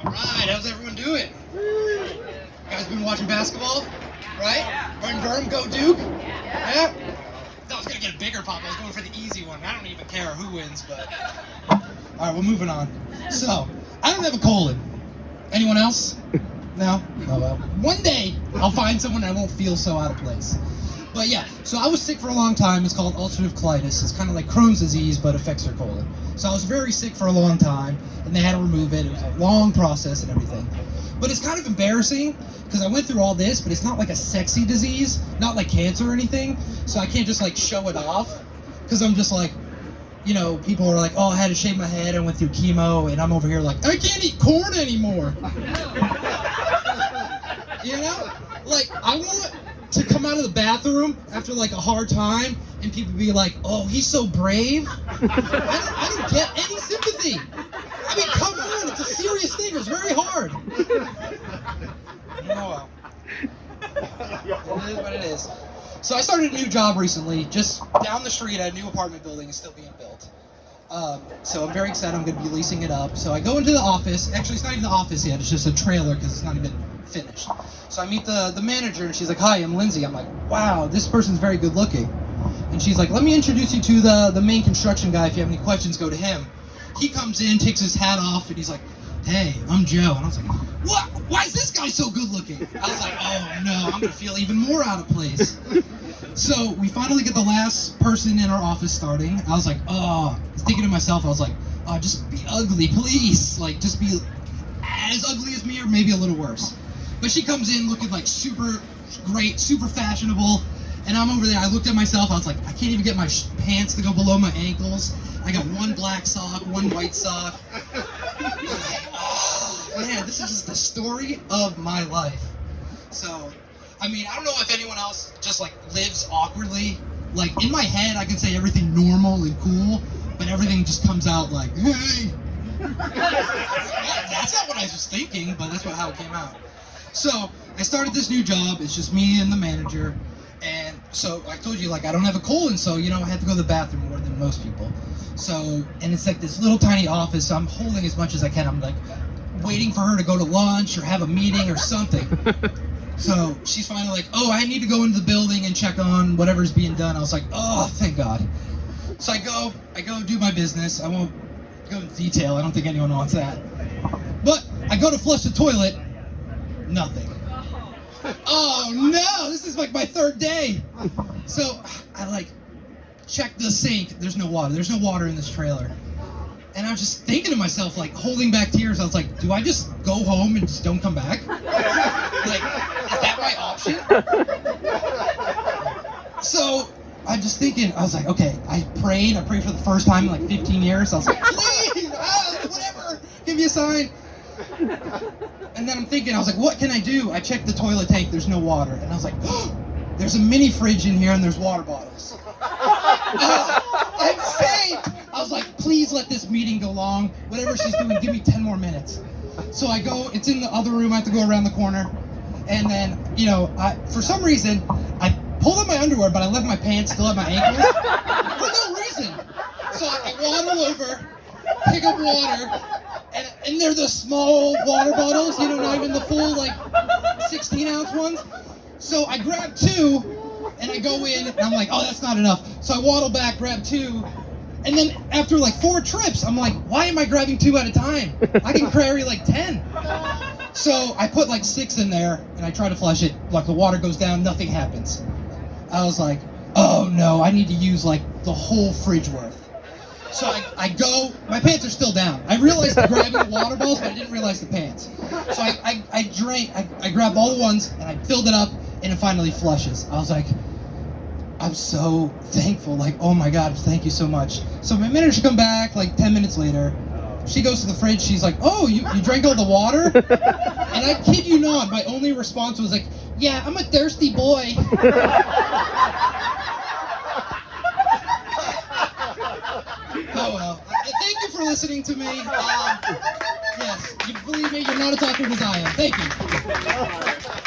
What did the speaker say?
All right, how's everyone doing? You guys been watching basketball? Right? Burn Durham, go Duke? Yeah? I thought I was going to get a bigger pop. I was going for the easy one. I don't even care who wins, but... All right, we're moving on. So, I don't have a colon. Anyone else? No? Oh, well. One day, I'll find someone and I won't feel so out of place. But yeah, so I was sick for a long time. It's called ulcerative colitis. It's kind of like Crohn's disease, but affects your colon. So I was very sick for a long time, and they had to remove it. It was a long process and everything. But it's kind of embarrassing, because I went through all this, but it's not like a sexy disease, not like cancer or anything, so I can't just like show it off, because I'm just like, you know, people are like, oh, I had to shave my head, I went through chemo, and I'm over here like, I can't eat corn anymore. You know? Like, I want to come out of the bathroom after like a hard time and people be like, oh, he's so brave. I don't get any sympathy. I mean, come on, it's a serious thing. It's very hard. Oh, well. It is what it is. So I started a new job recently, just down the street at a new apartment building. It's still being built. So I'm very excited. I'm going to be leasing it up. So I go into the office. Actually, it's not even the office yet. It's just a trailer because it's not even finished. So I meet the manager and she's like, hi, I'm Lindsay. I'm like, wow, this person's very good looking. And she's like, let me introduce you to the main construction guy. If you have any questions, go to him. He comes in, takes his hat off, and he's like, hey, I'm Joe. And I was like, what? Why is this guy so good looking? I was like, oh no, I'm gonna feel even more out of place. So we finally get the last person in our office starting. I was like, oh, I was thinking to myself, I was like, oh, just be ugly, please. Like, just be as ugly as me or maybe a little worse. But she comes in looking like super great, super fashionable, and I'm over there, I looked at myself, I was like, I can't even get my pants to go below my ankles. I got one black sock, one white sock. Like, oh, man, this is just the story of my life. So, I mean, I don't know if anyone else just like lives awkwardly. Like, in my head, I can say everything normal and cool, but everything just comes out like, hey. That's not what I was thinking, but that's how it came out. So, I started this new job. It's just me and the manager. And so, I told you, like, I don't have a colon, so, you know, I had to go to the bathroom more than most people. So, and it's like this little tiny office, so I'm holding as much as I can. I'm, like, waiting for her to go to lunch or have a meeting or something. So, she's finally like, oh, I need to go into the building and check on whatever's being done. I was like, oh, thank God. So, I go do my business. I won't go into detail. I don't think anyone wants that. But, I go to flush the toilet. Nothing. Oh no, this is like my third day. So I like check the sink. There's no water. There's no water in this trailer. And I was just thinking to myself, like holding back tears. I was like, do I just go home and just don't come back? Like, is that my option? So I'm just thinking, I was like, okay, I prayed for the first time in like 15 years. I was like, please, whatever, give me a sign. And then I'm thinking, I was like, what can I do? I checked the toilet tank, there's no water. And I was like, oh, there's a mini fridge in here and there's water bottles. I'm saved! I was like, please let this meeting go long. Whatever she's doing, give me 10 more minutes. So I go, it's in the other room, I have to go around the corner. And then, you know, for some reason, I pulled up my underwear, but I left my pants still at my ankles. For no reason. So I waddle over, pick up water, and they're the small water bottles, you know, not even the full, like, 16-ounce ones. So I grab two, and I go in, and I'm like, oh, that's not enough. So I waddle back, grab two, and then after, like, 4 trips, I'm like, why am I grabbing 2 at a time? I can carry, like, 10. So I put, like, 6 in there, and I try to flush it. Like, the water goes down, nothing happens. I was like, oh, no, I need to use, like, the whole fridge worth. So I go, my pants are still down. I realized grabbing the water bottles, but I didn't realize the pants. So I grabbed all the ones, and I filled it up, and it finally flushes. I was like, I'm so thankful, like, oh my God, thank you so much. So my manager come back, like 10 minutes later, she goes to the fridge, she's like, oh, you drank all the water? And I kid you not, my only response was like, yeah, I'm a thirsty boy. Oh well. Thank you for listening to me. Yes, you believe me, you're not as awkward as I am. Thank you.